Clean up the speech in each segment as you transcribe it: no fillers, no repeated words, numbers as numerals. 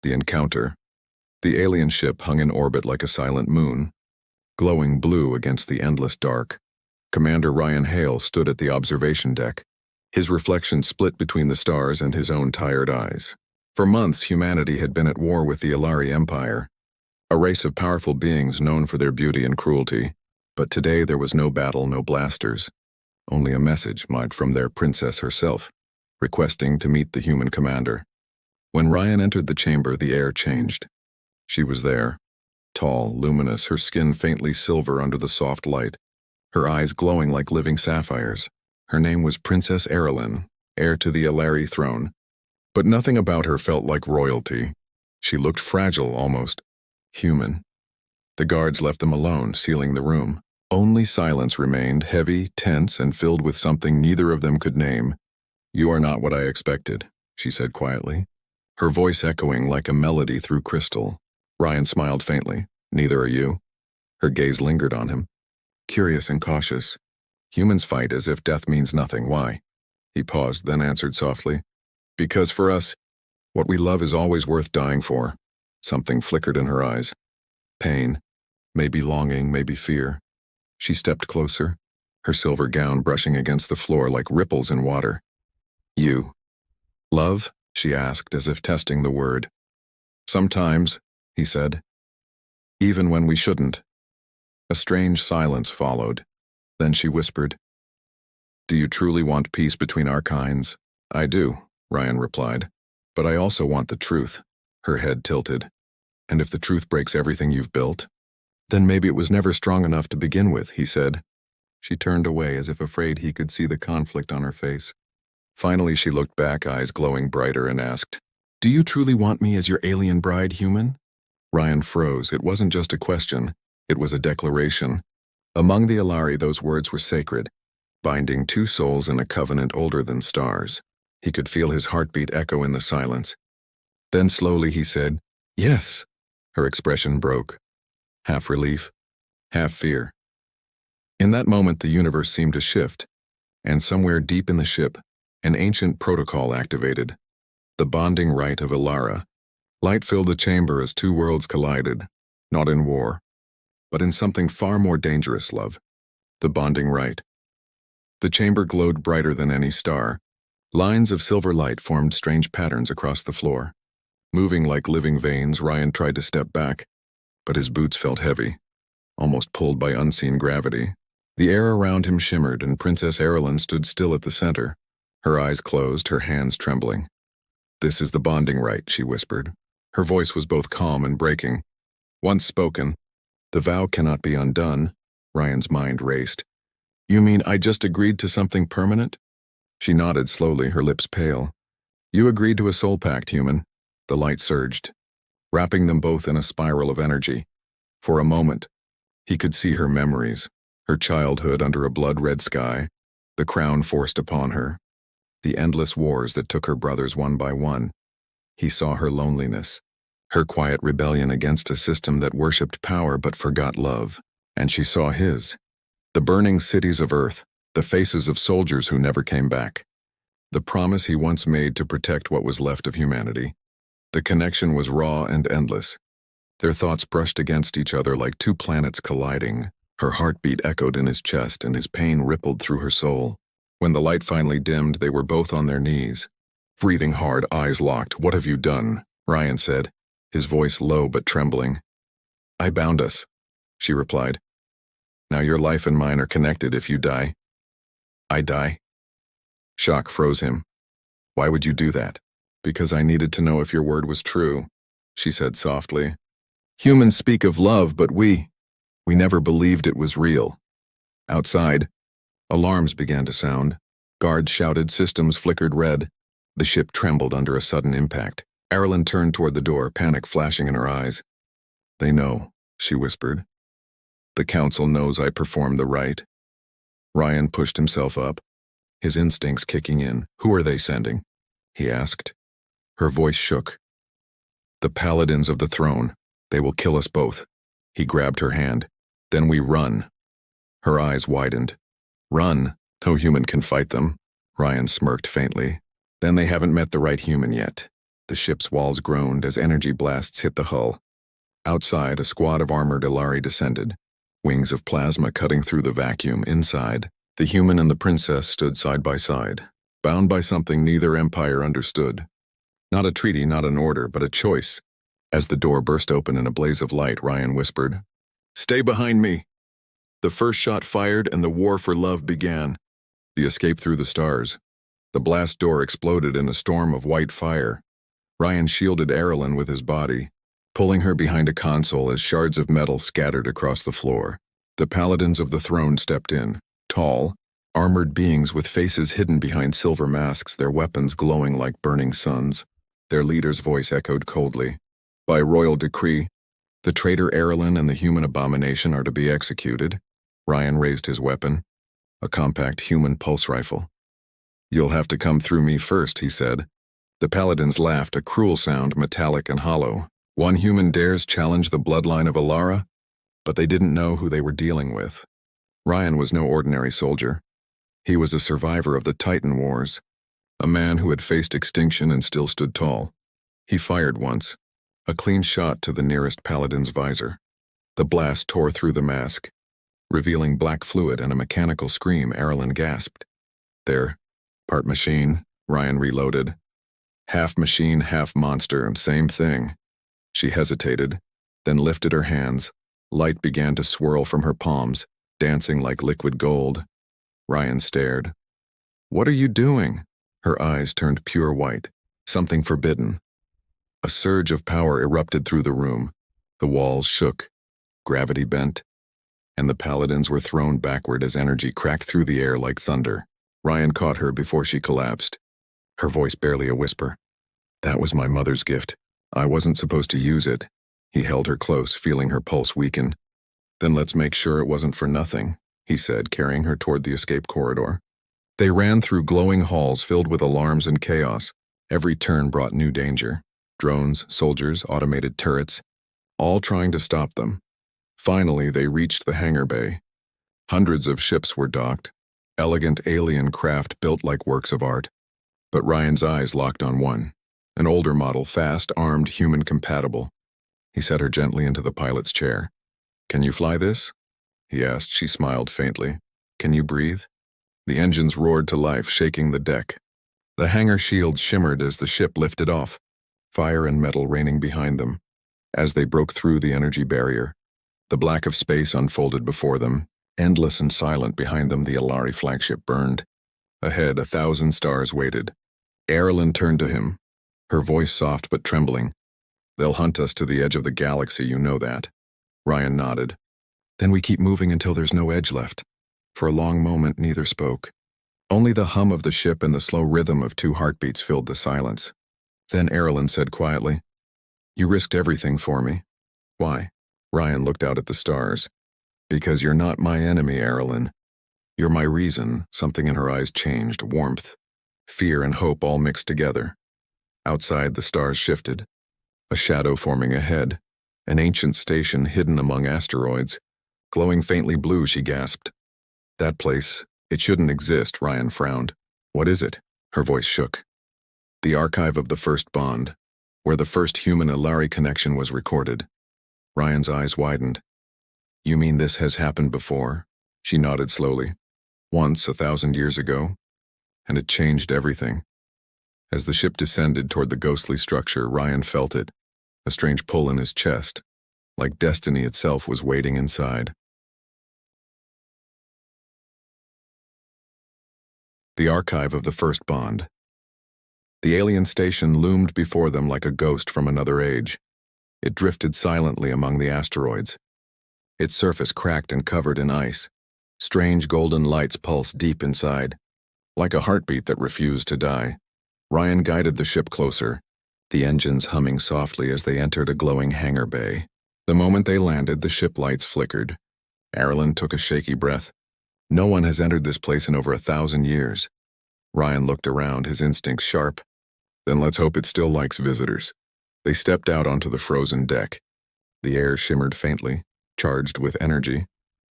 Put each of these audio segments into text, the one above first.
The encounter. The alien ship hung in orbit like a silent moon, glowing blue against the endless dark. Commander Ryan Hale stood at the observation deck, his reflection split between the stars and his own tired eyes. For months, humanity had been at war with the Ilari Empire, a race of powerful beings known for their beauty and cruelty. But today there was no battle, no blasters, only a message marked from their princess herself, requesting to meet the human commander. When Ryan entered the chamber, the air changed. She was there, tall, luminous, her skin faintly silver under the soft light, her eyes glowing like living sapphires. Her name was Princess Erilyn, heir to the Ilari throne. But nothing about her felt like royalty. She looked fragile, almost human. The guards left them alone, sealing the room. Only silence remained, heavy, tense, and filled with something neither of them could name. "You are not what I expected," she said quietly, her voice echoing like a melody through crystal. Ryan smiled faintly. "Neither are you." Her gaze lingered on him, curious and cautious. "Humans fight as if death means nothing. Why?" He paused, then answered softly, "Because for us, what we love is always worth dying for." Something flickered in her eyes. Pain, maybe longing, maybe fear. She stepped closer, her silver gown brushing against the floor like ripples in water. "You love?" she asked, as if testing the word. "Sometimes," he said. "Even when we shouldn't." A strange silence followed. Then she whispered, "Do you truly want peace between our kinds?" "I do," Ryan replied. "But I also want the truth." Her head tilted. "And if the truth breaks everything you've built?" "Then maybe it was never strong enough to begin with," he said. She turned away as if afraid he could see the conflict on her face. Finally she looked back, eyes glowing brighter, and asked, "Do you truly want me as your alien bride, human?" Ryan froze. It wasn't just a question, it was a declaration. Among the Ilari, those words were sacred, binding two souls in a covenant older than stars. He could feel his heartbeat echo in the silence. Then slowly he said, "Yes." Her expression broke. Half relief, half fear. In that moment the universe seemed to shift, and somewhere deep in the ship, an ancient protocol activated. The bonding rite of Ilara. Light filled the chamber as two worlds collided, not in war, but in something far more dangerous, love. The bonding rite. The chamber glowed brighter than any star. Lines of silver light formed strange patterns across the floor. Moving like living veins, Ryan tried to step back, but his boots felt heavy, almost pulled by unseen gravity. The air around him shimmered, and Princess Erilyn stood still at the center, her eyes closed, her hands trembling. "This is the bonding rite," she whispered. Her voice was both calm and breaking. Once spoken, the vow cannot be undone. Ryan's mind raced. "You mean I just agreed to something permanent?" She nodded slowly, her lips pale. "You agreed to a soul pact, human." The light surged, wrapping them both in a spiral of energy. For a moment, he could see her memories, her childhood under a blood-red sky, the crown forced upon her, the endless wars that took her brothers one by one. He saw her loneliness, her quiet rebellion against a system that worshipped power but forgot love. And she saw his, the burning cities of Earth, the faces of soldiers who never came back, the promise he once made to protect what was left of humanity. The connection was raw and endless. Their thoughts brushed against each other like two planets colliding. Her heartbeat echoed in his chest and his pain rippled through her soul. When the light finally dimmed, they were both on their knees, breathing hard, eyes locked. "What have you done?" Ryan said, his voice low but trembling. "I bound us," she replied. "Now your life and mine are connected. If you die, I die." Shock froze him. "Why would you do that?" "Because I needed to know if your word was true," she said softly. "Humans speak of love, but we never believed it was real." Outside, alarms began to sound. Guards shouted, systems flickered red. The ship trembled under a sudden impact. Erilyn turned toward the door, panic flashing in her eyes. "They know," she whispered. "The council knows I performed the rite." Ryan pushed himself up, his instincts kicking in. "Who are they sending?" he asked. Her voice shook. "The paladins of the throne. They will kill us both." He grabbed her hand. "Then we run." Her eyes widened. "Run? No human can fight them." Ryan smirked faintly. "Then they haven't met the right human yet." The ship's walls groaned as energy blasts hit the hull. Outside, a squad of armored Ilari descended, wings of plasma cutting through the vacuum. Inside, the human and the princess stood side by side, bound by something neither empire understood. Not a treaty, not an order, but a choice. As the door burst open in a blaze of light, Ryan whispered, "Stay behind me." The first shot fired and the war for love began. The escape through the stars. The blast door exploded in a storm of white fire. Ryan shielded Erilyn with his body, pulling her behind a console as shards of metal scattered across the floor. The paladins of the throne stepped in, tall, armored beings with faces hidden behind silver masks, their weapons glowing like burning suns. Their leader's voice echoed coldly. "By royal decree, the traitor Erilyn and the human abomination are to be executed." Ryan raised his weapon, a compact human pulse rifle. "You'll have to come through me first," he said. The paladins laughed, a cruel sound, metallic and hollow. One human dares challenge the bloodline of Alara? But they didn't know who they were dealing with. Ryan was no ordinary soldier. He was a survivor of the Titan Wars, a man who had faced extinction and still stood tall. He fired once, a clean shot to the nearest paladin's visor. The blast tore through the mask, revealing black fluid and a mechanical scream. Erilyn gasped. "There, part machine," Ryan reloaded. "Half machine, half monster, same thing." She hesitated, then lifted her hands. Light began to swirl from her palms, dancing like liquid gold. Ryan stared. "What are you doing?" Her eyes turned pure white, something forbidden. A surge of power erupted through the room. The walls shook, gravity bent, and the paladins were thrown backward as energy cracked through the air like thunder. Ryan caught her before she collapsed, her voice barely a whisper. "That was my mother's gift. I wasn't supposed to use it." He held her close, feeling her pulse weaken. "Then let's make sure it wasn't for nothing," he said, carrying her toward the escape corridor. They ran through glowing halls filled with alarms and chaos. Every turn brought new danger. Drones, soldiers, automated turrets, all trying to stop them. Finally, they reached the hangar bay. Hundreds of ships were docked, elegant alien craft built like works of art. But Ryan's eyes locked on one, an older model, fast, armed, human-compatible. He set her gently into the pilot's chair. "Can you fly this?" he asked. She smiled faintly. "Can you breathe?" The engines roared to life, shaking the deck. The hangar shields shimmered as the ship lifted off, fire and metal raining behind them. As they broke through the energy barrier, the black of space unfolded before them. Endless and silent behind them, the Ilari flagship burned. Ahead, 1,000 stars waited. Erilyn turned to him, her voice soft but trembling. "They'll hunt us to the edge of the galaxy, you know that." Ryan nodded. "Then we keep moving until there's no edge left." For a long moment, neither spoke. Only the hum of the ship and the slow rhythm of 2 heartbeats filled the silence. Then Erilyn said quietly, "You risked everything for me." "Why?" Ryan looked out at the stars. "Because you're not my enemy, Erilyn. You're my reason." Something in her eyes changed, warmth, fear and hope all mixed together. Outside, the stars shifted, a shadow forming ahead, an ancient station hidden among asteroids. Glowing faintly blue, she gasped. "That place, it shouldn't exist," Ryan frowned. "What is it?" Her voice shook. "The archive of the first bond, where the first human-Ilari connection was recorded." Ryan's eyes widened. "You mean this has happened before?" She nodded slowly. "Once, 1,000 years ago. And it changed everything." As the ship descended toward the ghostly structure, Ryan felt it, a strange pull in his chest, like destiny itself was waiting inside. The archive of the first bond. The alien station loomed before them like a ghost from another age. It drifted silently among the asteroids. Its surface cracked and covered in ice. Strange golden lights pulsed deep inside, like a heartbeat that refused to die. Ryan guided the ship closer, the engines humming softly as they entered a glowing hangar bay. The moment they landed, the ship lights flickered. Erilyn took a shaky breath. No one has entered this place in over 1,000 years. Ryan looked around, his instincts sharp. Then let's hope it still likes visitors. They stepped out onto the frozen deck. The air shimmered faintly, charged with energy.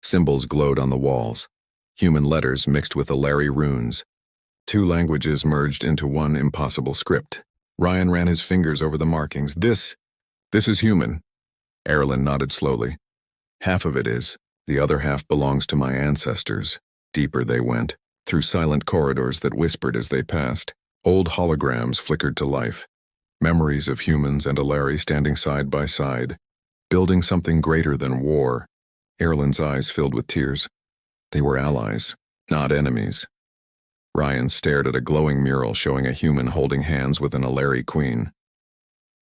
Symbols glowed on the walls, human letters mixed with Ilari runes. 2 languages merged into one impossible script. Ryan ran his fingers over the markings. This is human. Erlen nodded slowly. Half of it is. The other half belongs to my ancestors. Deeper they went, through silent corridors that whispered as they passed. Old holograms flickered to life. Memories of humans and Alari standing side by side, building something greater than war. Erlen's eyes filled with tears. They were allies, not enemies. Ryan stared at a glowing mural showing a human holding hands with an Alari queen.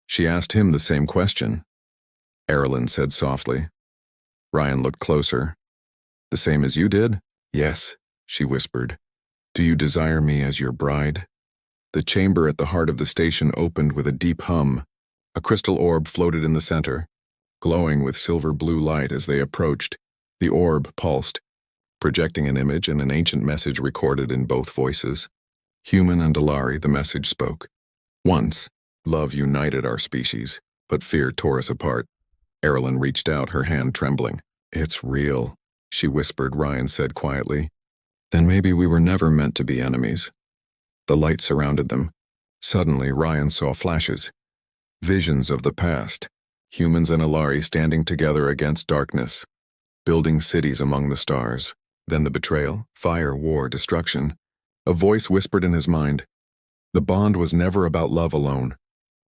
She asked him the same question. Erlen said softly. Ryan looked closer. The same as you did? Yes, she whispered. Do you desire me as your bride? The chamber at the heart of the station opened with a deep hum. A crystal orb floated in the center, glowing with silver blue light as they approached. The orb pulsed, projecting an image and an ancient message recorded in both voices. Human and Alari, the message spoke. Once, love united our species, but fear tore us apart. Erlen reached out, her hand trembling. It's real, she whispered. Ryan said quietly. Then maybe we were never meant to be enemies. The light surrounded them. Suddenly, Ryan saw flashes. Visions of the past. Humans and Alari standing together against darkness, building cities among the stars. Then the betrayal, fire, war, destruction. A voice whispered in his mind. The bond was never about love alone.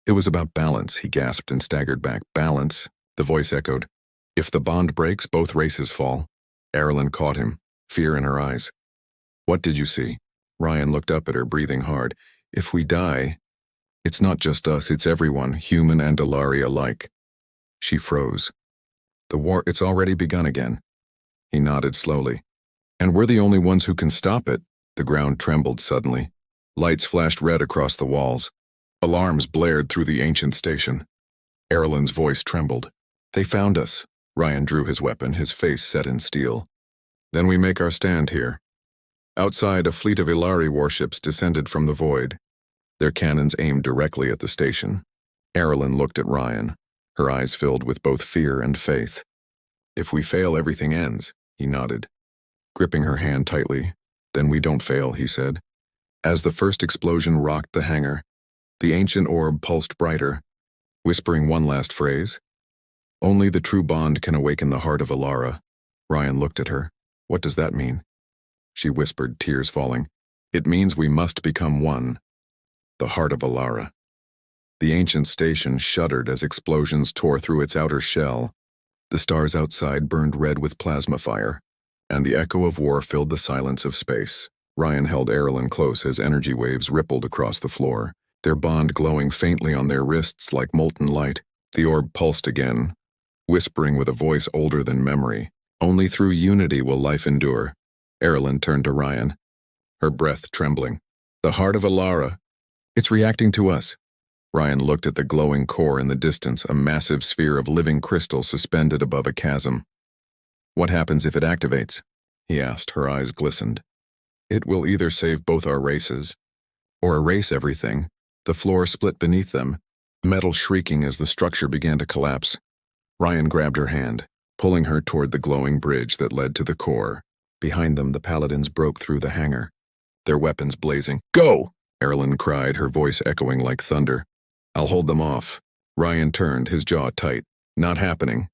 It was about balance, he gasped and staggered back. Balance, the voice echoed. If the bond breaks, both races fall. Erlen caught him, fear in her eyes. What did you see? Ryan looked up at her, breathing hard. If we die, it's not just us, it's everyone, human and Alari alike. She froze. The war, it's already begun again. He nodded slowly. And we're the only ones who can stop it. The ground trembled suddenly. Lights flashed red across the walls. Alarms blared through the ancient station. Erlen's voice trembled. They found us. Ryan drew his weapon, his face set in steel. Then we make our stand here. Outside, a fleet of Alari warships descended from the void. Their cannons aimed directly at the station. Erlen looked at Ryan, her eyes filled with both fear and faith. If we fail, everything ends, he nodded, gripping her hand tightly. Then we don't fail, he said. As the first explosion rocked the hangar, the ancient orb pulsed brighter, whispering one last phrase. Only the true bond can awaken the heart of Alara. Ryan looked at her. What does that mean? She whispered, tears falling. It means we must become one. The heart of Alara. The ancient station shuddered as explosions tore through its outer shell. The stars outside burned red with plasma fire, and the echo of war filled the silence of space. Ryan held Erlen close as energy waves rippled across the floor, their bond glowing faintly on their wrists like molten light. The orb pulsed again, whispering with a voice older than memory. Only through unity will life endure. Erlen turned to Ryan, her breath trembling. The heart of Alara. It's reacting to us. Ryan looked at the glowing core in the distance, a massive sphere of living crystal suspended above a chasm. What happens if it activates? He asked, her eyes glistened. It will either save both our races, or erase everything. The floor split beneath them, metal shrieking as the structure began to collapse. Ryan grabbed her hand, pulling her toward the glowing bridge that led to the core. Behind them, the paladins broke through the hangar, their weapons blazing. Go! Erlen cried, her voice echoing like thunder. I'll hold them off. Ryan turned, his jaw tight. Not happening.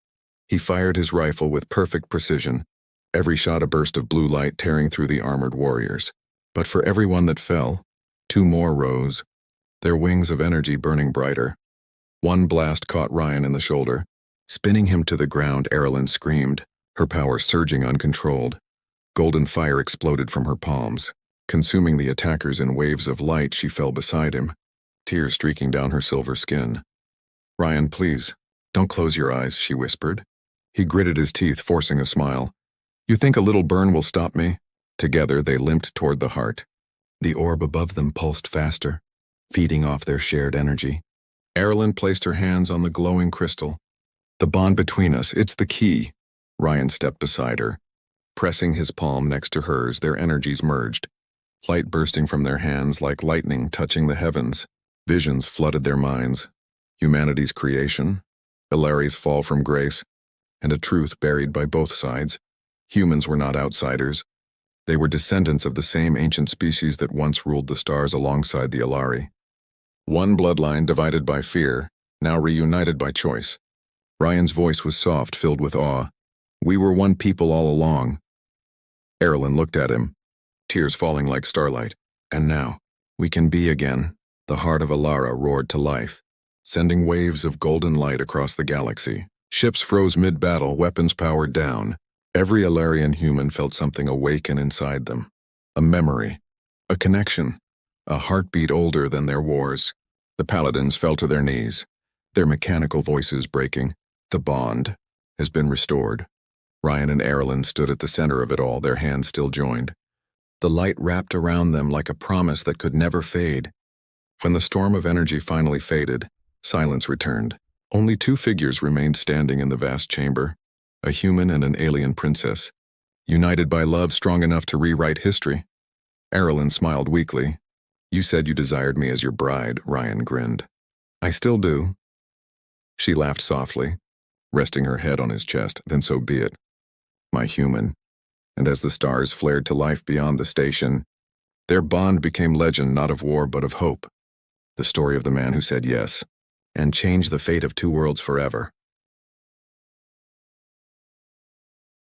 He fired his rifle with perfect precision, every shot a burst of blue light tearing through the armored warriors. But for every one that fell, 2 more rose, their wings of energy burning brighter. One blast caught Ryan in the shoulder. Spinning him to the ground, Erlen screamed, her power surging uncontrolled. Golden fire exploded from her palms, consuming the attackers in waves of light. She fell beside him, tears streaking down her silver skin. Ryan, please, don't close your eyes, she whispered. He gritted his teeth, forcing a smile. You think a little burn will stop me? Together they limped toward the heart. The orb above them pulsed faster, feeding off their shared energy. Erlen placed her hands on the glowing crystal. The bond between us, it's the key. Ryan stepped beside her. Pressing his palm next to hers, their energies merged. Light bursting from their hands like lightning touching the heavens. Visions flooded their minds. Humanity's creation, Alari's fall from grace, and a truth buried by both sides. Humans were not outsiders. They were descendants of the same ancient species that once ruled the stars alongside the Alari. One bloodline divided by fear, now reunited by choice. Ryan's voice was soft, filled with awe. We were one people all along. Erilyn looked at him, tears falling like starlight. And now, we can be again. The heart of Alara roared to life, sending waves of golden light across the galaxy. Ships froze mid-battle, weapons powered down. Every Alarian human felt something awaken inside them. A memory, a connection, a heartbeat older than their wars. The paladins fell to their knees, their mechanical voices breaking. The bond has been restored. Ryan and Erilyn stood at the center of it all, their hands still joined. The light wrapped around them like a promise that could never fade. When the storm of energy finally faded, silence returned. Only two figures remained standing in the vast chamber, a human and an alien princess, united by love strong enough to rewrite history. Erilyn smiled weakly. You said you desired me as your bride, Ryan grinned. I still do. She laughed softly, resting her head on his chest. Then so be it, my human. And as the stars flared to life beyond the station, their bond became legend not of war but of hope. The story of the man who said yes, and changed the fate of two worlds forever.